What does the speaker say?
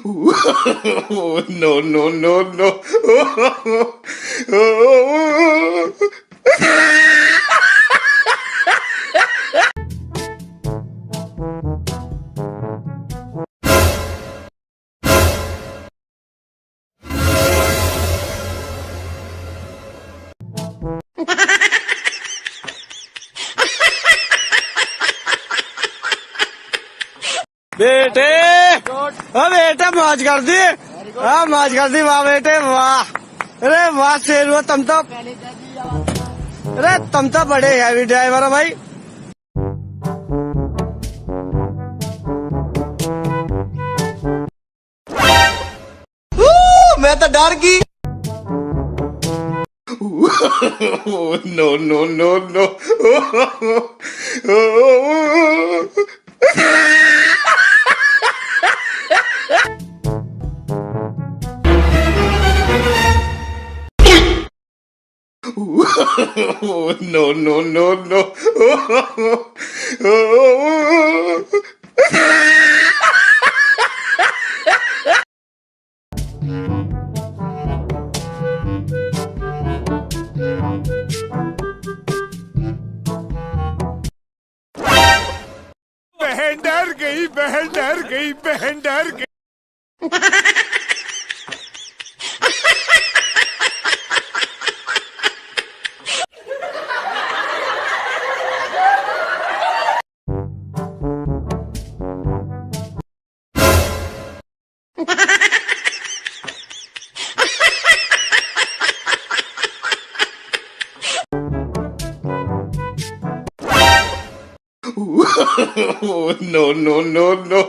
No, no, no, no. बेटे बेटे मौज कर दी। हाँ मौज कर दी। वाह बेटे वाह। अरे वाह शेर हुआ तुम तो। अरे तुम तो बड़े हैवी ड्राइवर हो भाई। मैं तो डर गई। No, no, no, no. No, no, no, no. बहन डर गई, बहन डर गई, बहन डर गई। No, no, no, no.